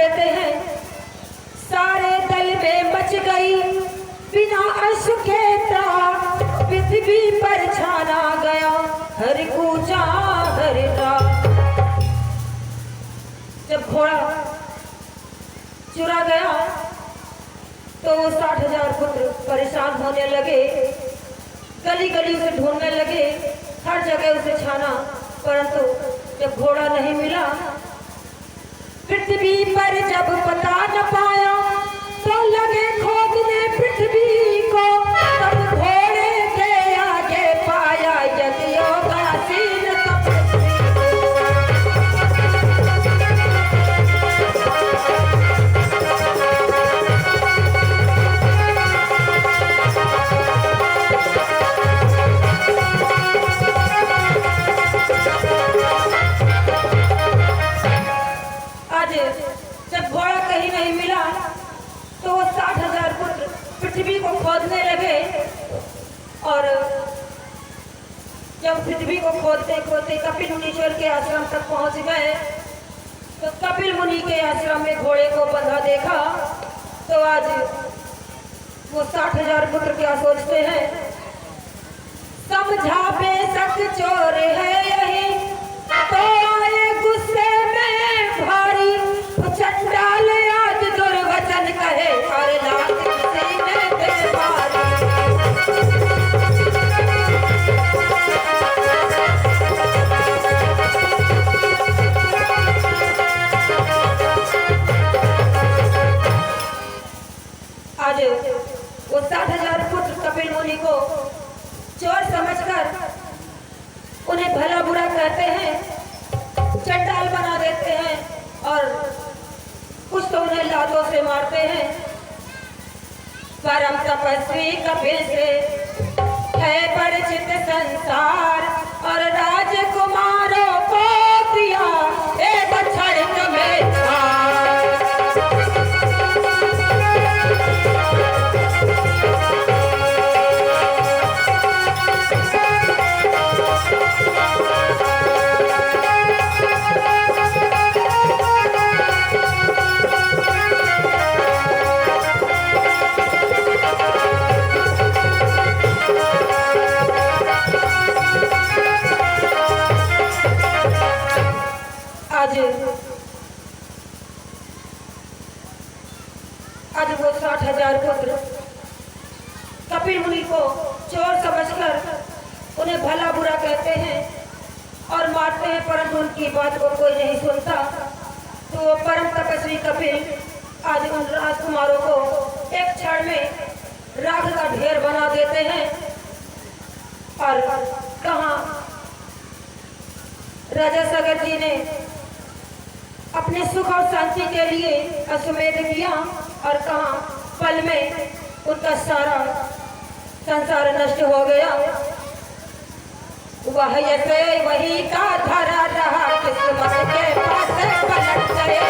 देते हैं। सारे दल में मच गई बिना अश्व के त्राण, पृथ्वी पर छाना गया हर कूचा हर रात। जब घोड़ा चुरा गया तो वो 60,000 पुत्र परेशान होने लगे, गली गली उसे ढूंढने लगे, हर जगह उसे छाना, परंतु जब घोड़ा नहीं मिला, पृथ्वी पर जब पता न पाया तो लगे खोदने पृथ्वी को, तब घोड़े के आगे पाया यज्ञोगासीन तपस्वी जब घोड़ा कहीं नहीं मिला तो वो 60,000 पुत्र पृथ्वी को खोदने लगे। और जब पृथ्वी को खोदते खोदते कपिल मुनीश्वर के आश्रम तक पहुंच गए तो कपिल मुनि के आश्रम में घोड़े को बंधा देखा। तो आज वो 60,000 पुत्र क्या सोचते हैं, समझा बेशक चोर है यही तो आए गुस्से में भारी, चंडाल आज दुर्वचन कहे और लात सीने पे मारी। आज वो 60,000 पुत्र कपिल मुनि को चोर समझकर उन्हें भला बुरा कहते हैं, चंडाल बना देते हैं और कुछ तो उन्हें लातों से मारते हैं। परम तपस्वी कपिल से है परिचित संसार और राजकुमारों को दिया एक क्षण में आज वो 60,000 पुत्र कपिल मुनि को चोर समझकर उन्हें भला बुरा कहते हैं और मारते हैं, परंतु उनकी बात को कोई नहीं सुनता। तो वो परम तपस्वी कपिल आज उन राजकुमारों को एक क्षण में राख का ढेर बना देते हैं। और कहाँ राजा सगर जी ने अपने सुख और शांति के लिए अश्वमेध किया और कहाँ पल में उनका सारा संसार नष्ट हो गया। वह ऐसे वही का धरा रहा किस्मत के पास पलट गए।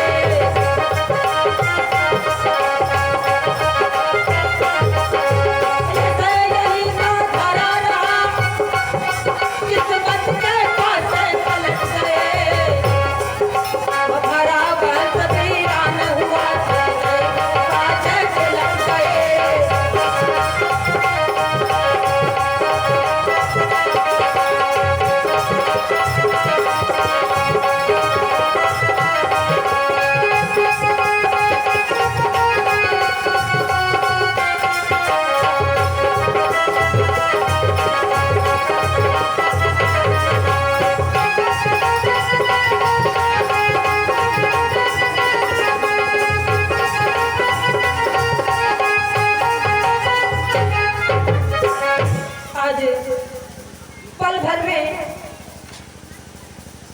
पल भर में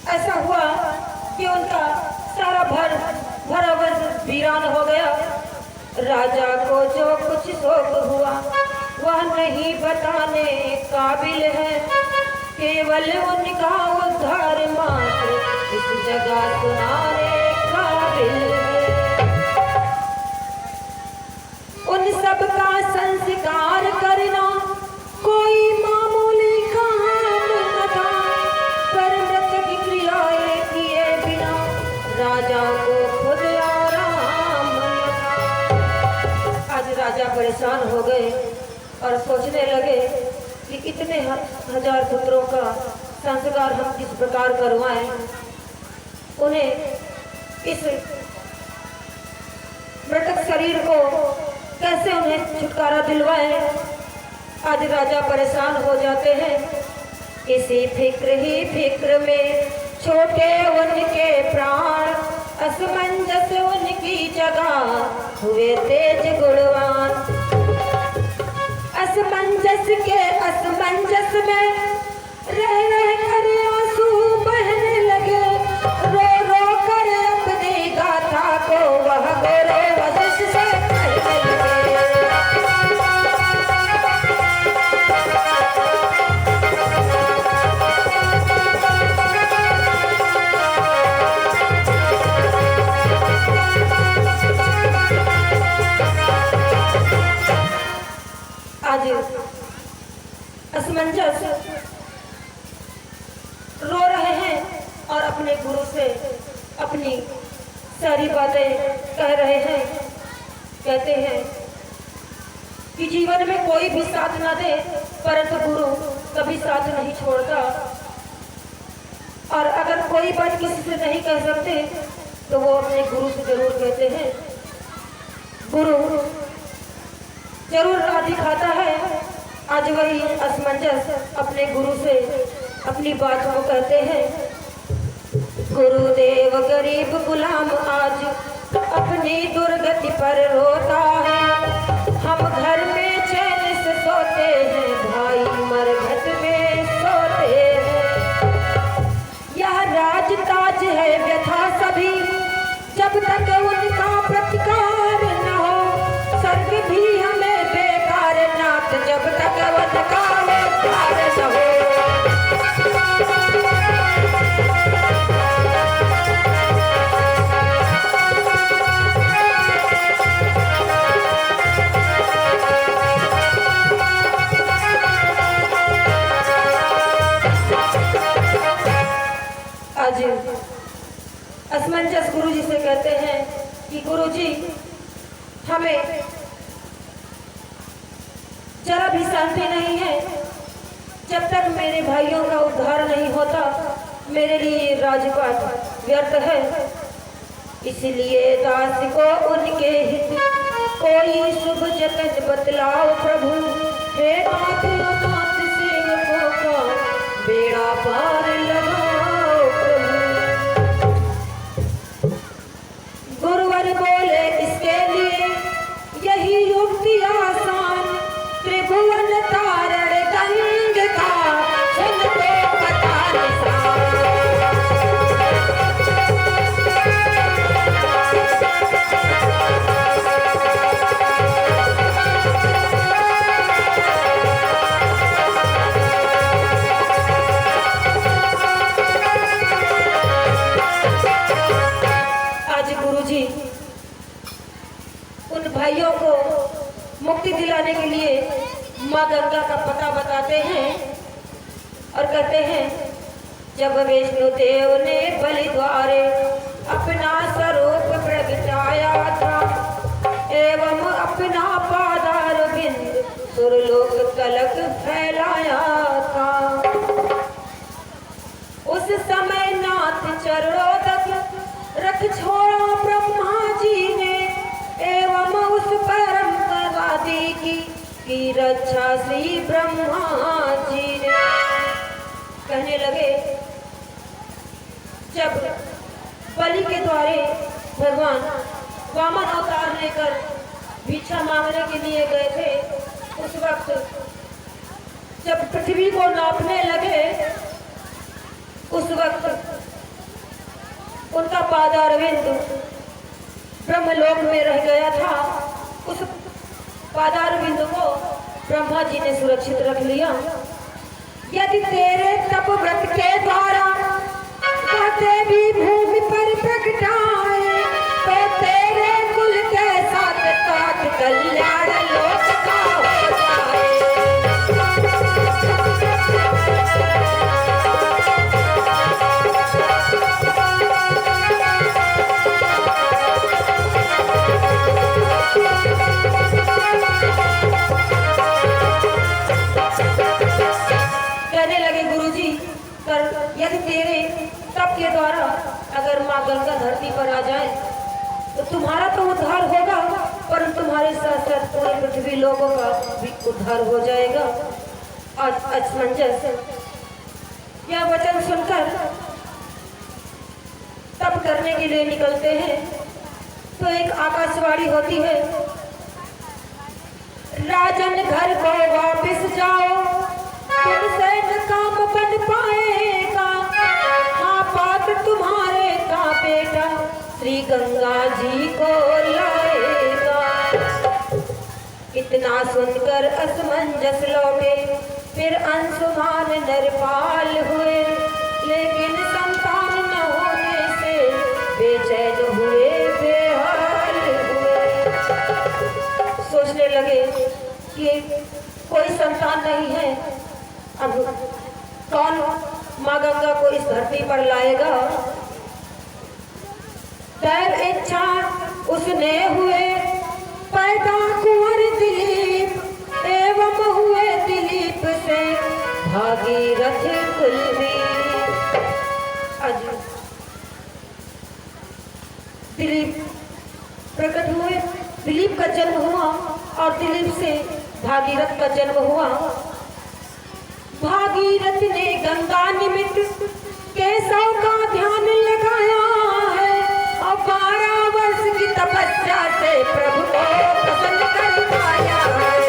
ऐसा हुआ कि उनका सारा भरा वर्ष वीरान हो गया। राजा को जो कुछ शोक हुआ वह नहीं बताने काबिल है, केवल उनका उद्धार मात्र इस जगह सुनाने काबिल है। उन सब का संस्कार करना कोई मामूली काम न था, पर मृत की क्रियाएं किए बिना राजा को खुद आराम परेशान हो गए और सोचने लगे कि इतने हजार पुत्रों का संस्कार हम किस प्रकार करवाएं, उन्हें इस मृतक शरीर को कैसे उन्हें छुटकारा दिलवाएं। आज राजा परेशान हो जाते हैं। इसी फिक्र ही फिक्र में छोटे उनके प्राण, असमंजस उनकी जगह हुए तेज गुणवान। असमंजस के असमंजस में रह कर आंसू बहने लगे। रो रो कर अपनी गाथा को वह गुरु वशिष्ठ से कहने लगे। आज असमंजस रो रहे हैं और अपने गुरु से अपनी सारी बातें कह रहे हैं। कहते हैं कि जीवन में कोई भी साथ ना दे, परंतु गुरु कभी साथ नहीं छोड़ता। और अगर कोई बात किसी से नहीं कह सकते तो वो अपने गुरु से जरूर कहते हैं। गुरु जरूर राह दिखाता है। आज वही असमंजस अपने गुरु से अपनी बात को कहते हैं। गुरुदेव गरीब गुलाम आज अपनी दुर्गति पर रोता है। हम घर में चैन से सोते हैं, भाई मरघट में सोते हैं। यह राज ताज है व्यथा सभी, जब तक उनका प्रतिकार न हो। स्वर्ग भी हमें बेकार नाथ, जब तक उनका उद्धार न हो। आज असमंजस गुरु जी से कहते हैं कि गुरु जी हमें जरा भी शांति नहीं है। जब तक मेरे भाइयों का उद्धार नहीं होता, मेरे लिए राजपाट व्यर्थ है। इसलिए दास को उनके हित कोई शुभ जतन बतलाओ प्रभु। हे नाथ नाथ सेवकों का बेड़ा पार लगाओ प्रभु। गुरुवर बोले इसके लिए यही युक्ति आसान, त्रिभुवन तारण गंग का जिनको पता निशान। आज गुरुजी उन भाइयों को मुक्ति दिलाने के लिए माँ गंगा का पता बताते हैं और कहते हैं, जब विष्णु देव ने बलि द्वारे अपना स्वरूप प्रगटाया था, एवं अपना पादार बिंद सुरलोक तलक फैलाया था। उस समय नाथ चरणों तक रथ छोड़ा ब्रह्मा जी ने, एवं उस परम पदादि की रक्षा श्री ब्रह्मा जी ने। कहने लगे, जब बलि के द्वारे भगवान वामन अवतार लेकर भिक्षा मांगने के लिए गए थे, उस वक्त जब पृथ्वी को नापने लगे, उस वक्त उनका पादारविंद ब्रह्मलोक में रह गया था। उस पादारविंद को ब्रह्मा जी ने सुरक्षित रख लिया। यदि तेरे तप व्रत के द्वारा देवी भूमि पर प्रगटाए, तो तेरे कुल के साथ साथ कल्याण लोक का हो जाए। गंगा धरती पर आ जाए तो तुम्हारा तो उद्धार होगा, पर तुम्हारे साथ साथ पूरे पृथ्वी लोगों का भी उद्धार हो जाएगा। आज असमंजस यह वचन सुनकर तप करने के लिए निकलते हैं तो एक आकाशवाणी होती है, राजन घर को वापस जाओ, तुमसे न काम बन पाएगा, हाँ बात तुम्हारे का बेटा श्री गंगा जी को लाएगा। इतना सुनकर असमंजस लौटे, फिर अंशुमान नरपाल हुए, लेकिन संतान न होने से बेचैन हुए, बेहाल हुए। सोचने लगे कि कोई संतान नहीं है, अब कौन माँ गंगा को इस धरती पर लाएगा। दैव इच्छा उसने हुए पैदा कुंवर दिलीप, एवं हुए दिलीप से भागीरथ कुलवीर। आज दिलीप प्रकट हुए, दिलीप का जन्म हुआ और दिलीप से भागीरथ का जन्म हुआ। भागीरथ ने गंगा निमित्त केशव का ध्यान लगाया है और 12 वर्ष की तपस्या से प्रभु को प्रसन्न कर पाया है।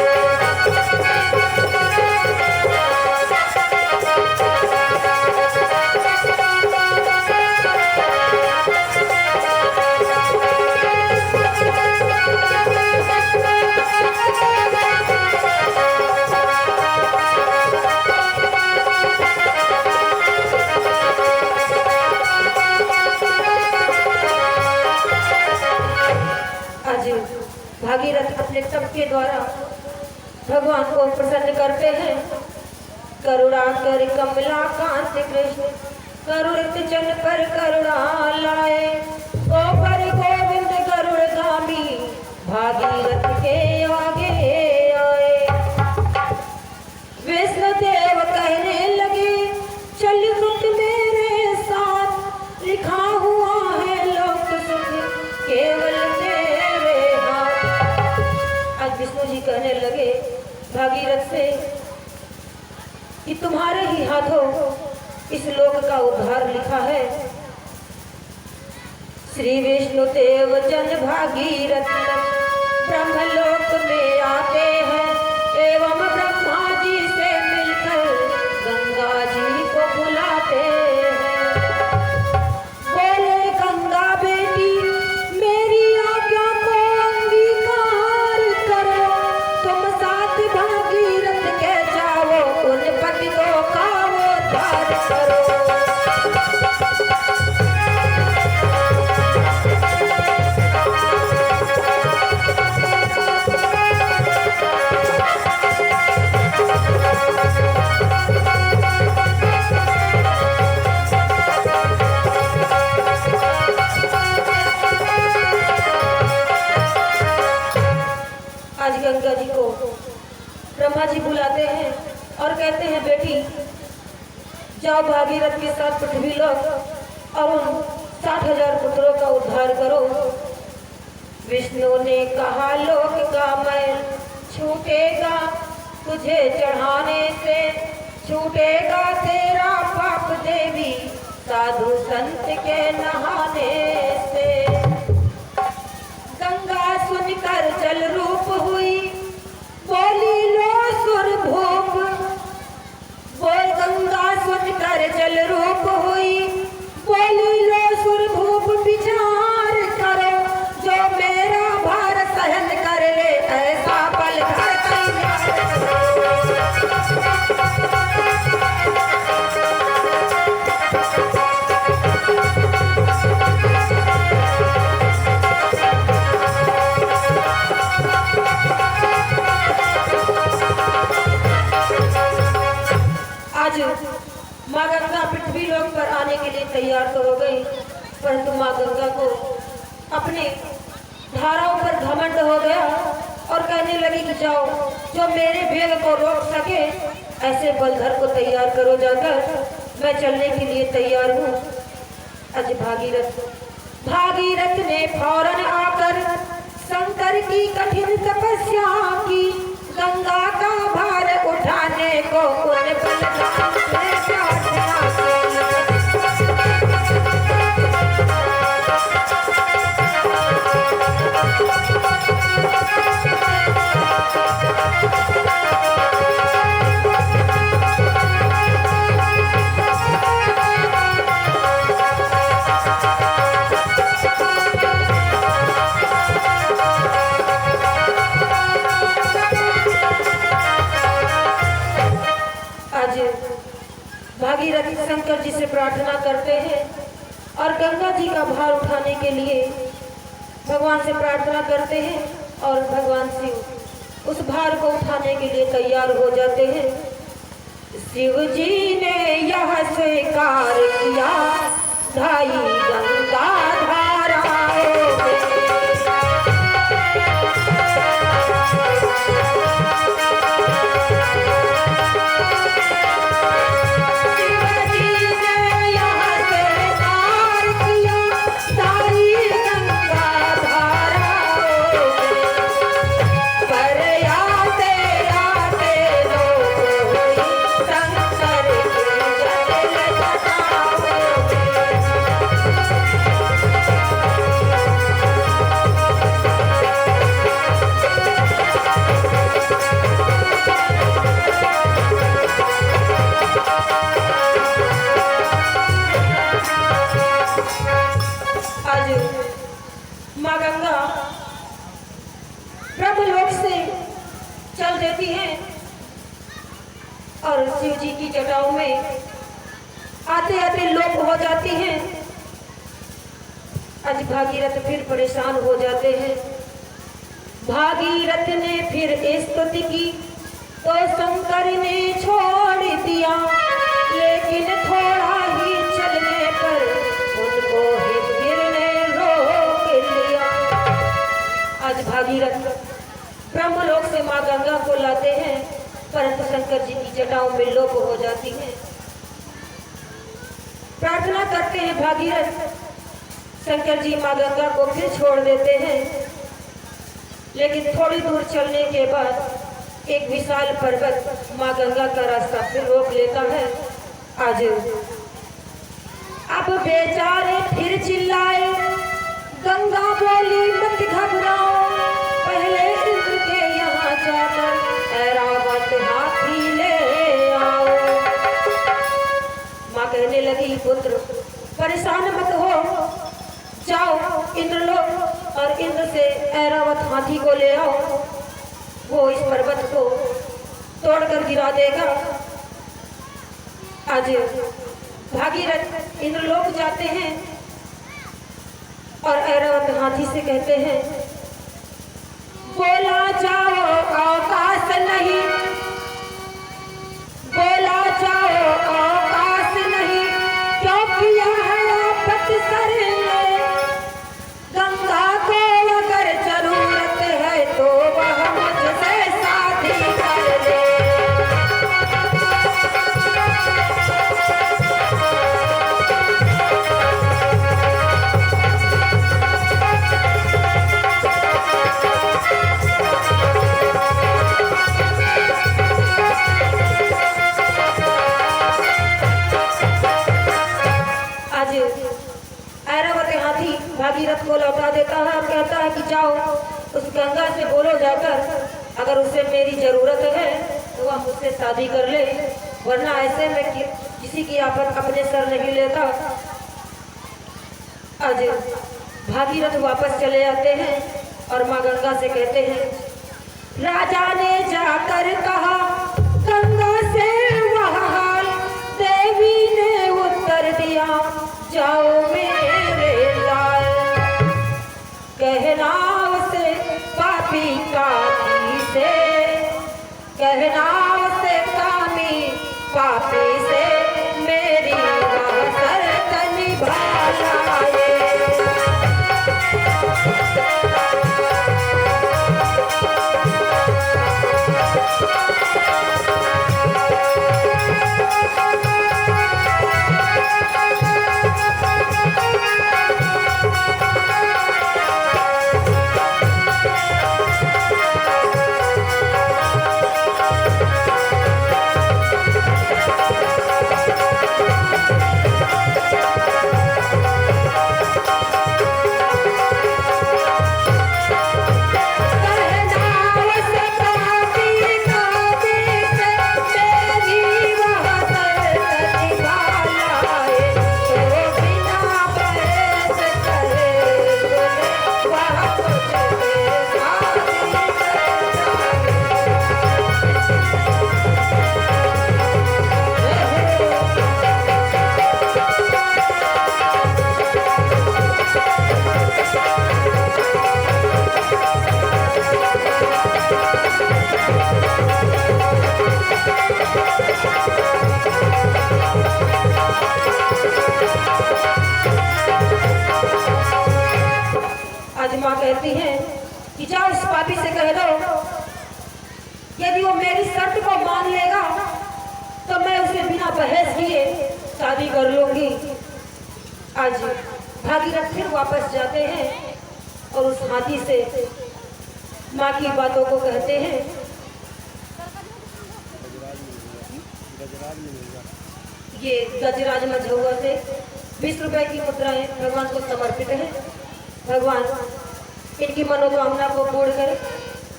भागीरथ अपने तप के द्वारा भगवान को प्रसन्न करते हैं। करुणा कर कमला कांत कृष्ण, करुणित जन पर करुणा लाए, ओ पर गोविंद गरुड़गामी भागीरथ के आगे आए। विष्णुदेव कहने लगे, चल सुख मेरे साथ, लिखा हुआ है लोक सुख केवल तेरे हाथ। आज विष्णु जी कहने लगे भागीरथ से कि तुम्हारे ही हाथों इस लोक का उद्धार लिखा है। श्री विष्णुदेव जन भागीरथ ब्रह्मलोक में आते हैं, एवं ब्रह्मा जी से मिलकर गंगा जी को बुलाते हैं। बोले गंगा बेटी मेरी आज्ञा को अंगीकार करो, तुम साथ भागीरथ के जाओ, उन पतितों का उद्धार करो। आज गंगा जी को ब्रह्मा जी बुलाते हैं और कहते हैं, बेटी जाओ भागीरथ के साथ पृथ्वी लोक और उन 60,000 पुत्रों का उद्धार करो। विष्णु ने कहा लोक का मैल छूटेगा तुझे चढ़ाने से, छूटेगा तेरा पाप देवी साधु संत के नहाने से। गंगा सुनकर जल रूप हुई, बोली लो सुर भूप, बोल गंगा सुनकर जल रूप हुई, बोली लो सुर भूप, विचार करो जो मेरा भार सहन कर ले, ऐसा बल भर आज माँ गंगा पृथ्वी लोक पर आने के लिए तैयार तो हो गई, परंतु माँ गंगा को अपने धाराओं पर घमंड हो गया और कहने लगी कि जाओ जो मेरे वेग को रोक सके ऐसे बलधर को तैयार करो जाकर, मैं चलने के लिए तैयार हूँ। आज भागीरथ भागीरथ ने फौरन आकर शंकर की कठिन तपस्या की, गंगा का भार उठाने को उन बलराम से प्रार्थना की। भागीरथ शंकर जी से प्रार्थना करते हैं और गंगा जी का भार उठाने के लिए भगवान से प्रार्थना करते हैं और भगवान शिव उस भार को उठाने के लिए तैयार हो जाते हैं। शिव जी ने यह स्वीकार किया, ढाई गंगा धाराओं में। माँ गंगा ब्रह्मलोक से चल देती हैं और शिव जी की जटाओं में आते आते लोप हो जाती हैं। आज भागीरथ फिर परेशान हो जाते हैं। भागीरथ ने फिर स्तुति की तो शंकर ने छोड़ दिया, लेकिन थोड़ा ही चलने पर उनको आज भागीरथ ब्रह्मलोक से माँ गंगा को लाते हैं, परंतु शंकर जी की जटाओं में लोप हो जाती है। प्रार्थना करते हैं भागीरथ, शंकर जी माँ गंगा को फिर छोड़ देते हैं, लेकिन थोड़ी दूर चलने के बाद एक विशाल पर्वत माँ गंगा का रास्ता फिर रोक लेता है। आज अब बेचारे फिर चिल्लाए, गंगा बोली मत घबराओ, पहले इंद्र के यहाँ जाकर ऐरावत हाथी ले आओ। माँ कहने लगी, पुत्र परेशान मत हो, जाओ इंद्रलोक और इंद्र से ऐरावत हाथी को ले आओ, वो इस पर्वत को तोड़कर गिरा देगा। आज भागीरथ इंद्रलोक जाते हैं और ऐरावत हाथी से कहते हैं, बोला जाओ आकाश नहीं, बोला जाओ आकाश नहीं, क्योंकि यह आफत सर ले, गंगा को अगर जरूरत है तो वह मुझसे शादी कर ले। भागीरथ को लौटा देता है और कहता है कि जाओ उस गंगा से बोलो जाकर, अगर उसे मेरी जरूरत है तो वह मुझसे शादी कर ले, वरना ऐसे में किसी की आफत अपने सर नहीं लेता। आज भागीरथ वापस चले आते हैं और माँ गंगा से कहते हैं, राजा ने जाकर कहा गंगा से वह हाल, देवी ने उत्तर दिया, जाओ मेरे लाल, कहना उसे पापी कामी से, कहना उसे कामी पापी से, मेरी शर्त निभा लाए। आज माँ कहती हैं कि जाओ इस पापी से कह दो, यदि वो मेरी शर्त को मान लेगा तो मैं उसे बिना बहस किए शादी कर लूंगी। आज भागीरथ फिर वापस जाते हैं और उस हाथी से माँ की बातों को कहते हैं। ये गजराज मझौआ से 20 रुपए की मुद्राएं भगवान को समर्पित है। भगवान इनकी मनोकामना को पूर्ण करे।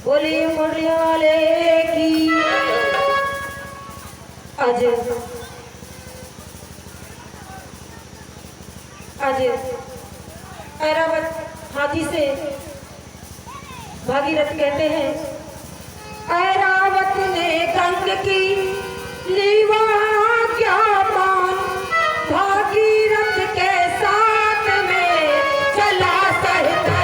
बोलिए मुरलियाले की। आज ऐरावत हाथी से भागीरथ कहते हैं, ऐरावत ने गंग की लीवा क्या मान, भागीरथ के साथ में चला सहता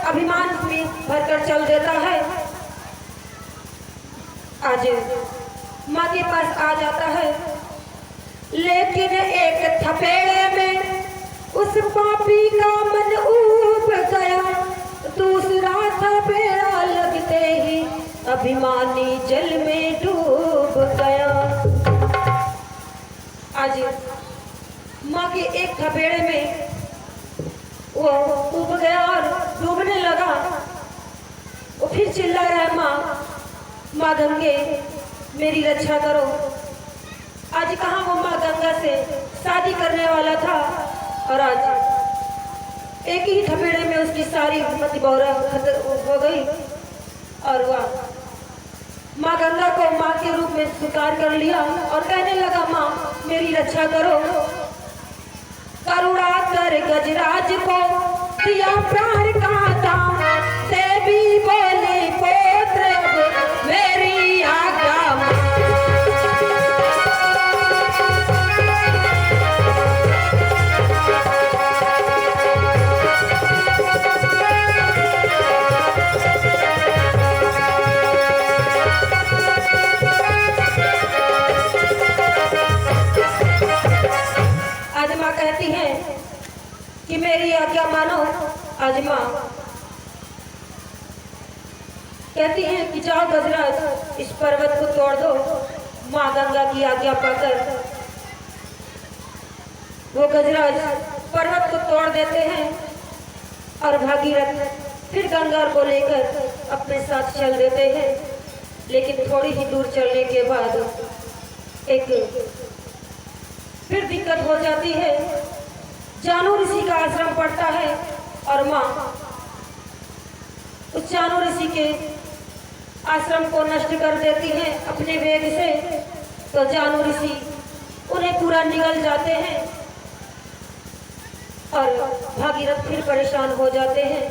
अभिमान। चल देता है। आज माँ के पास आ जाता है, लेकिन एक थपेड़े में उस पापी का मन ऊब गया। दूसरा थपेड़ा लगते ही अभिमानी जल में डूब गया। आज माँ के एक थपेड़े में वो ऊब गया और डूबने लगा। वो फिर चिल्ला रहा है, माँ गंगे मेरी रक्षा करो। आज कहाँ वो माँ गंगा से शादी करने वाला था और आज एक ही थपेड़े में उसकी सारी मति बौरा हो गई और वह माँ गंगा को माँ के रूप में स्वीकार कर लिया और कहने लगा, माँ मेरी रक्षा करो। करुणा कर गजराज को दिया प्यार का दाम, देवी बोली पुत्र मेरी आज्ञा। आज माँ कहती है कि मेरी आज्ञा मानो। आज माँ कहती हैं कि जाओ गजराज इस पर्वत को तोड़ दो। माँ गंगा की आज्ञा पाकर वो गजराज पर्वत को तोड़ देते हैं और भागीरथ फिर गंगा को लेकर अपने साथ चल देते हैं। लेकिन थोड़ी ही दूर चलने के बाद एक फिर दिक्कत हो जाती है। जानू ऋषि का आश्रम पड़ता है और माँ उस जानू ऋषि के आश्रम को नष्ट कर देती है अपने वेग से। तो जानू ऋषि उन्हें पूरा निगल जाते हैं और भागीरथ फिर परेशान हो जाते हैं।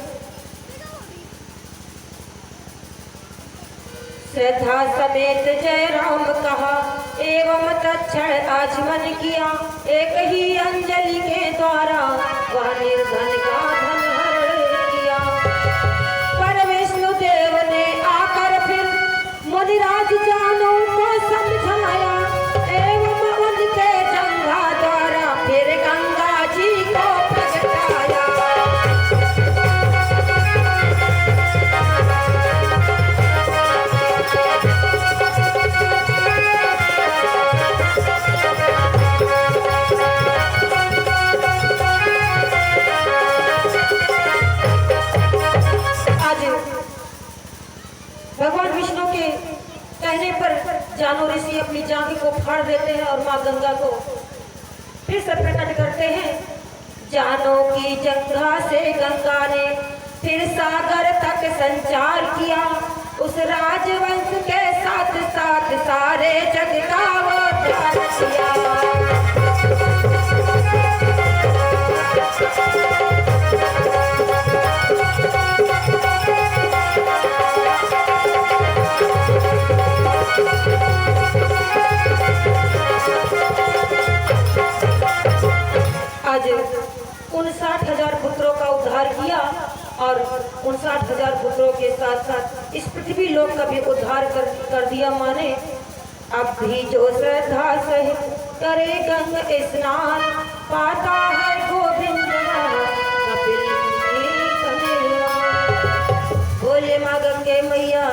श्रद्धा समेत जय राम कहा, एवं तत्क्षण आचमन किया। एक ही अंजलि के द्वारा वह निर्धन का धन हरण किया। पर विष्णु देव ने आकर फिर मुनिराज जानू को समझाया, एवं उनके जंघा द्वारा फिर गंगा जी को प्रगटाया। भगवान विष्णु के कहने पर जानू ऋषि अपनी जांघ को फाड़ देते हैं और माँ गंगा को फिर से प्रकट करते हैं। जानू की जंघा से गंगा ने फिर सागर तक संचार किया। उस राजवंश के साथ साथ सारे जग का वो ध्यान किया। और 59,000 पुत्रों के साथ साथ इस पृथ्वी लोक का भी उद्धार कर दिया माने। अब भी जो श्रद्धा सहित करे गंग स्नान, पाता है गोविंद कपिल मुनि कन्या। बोले माँ गंगे मैया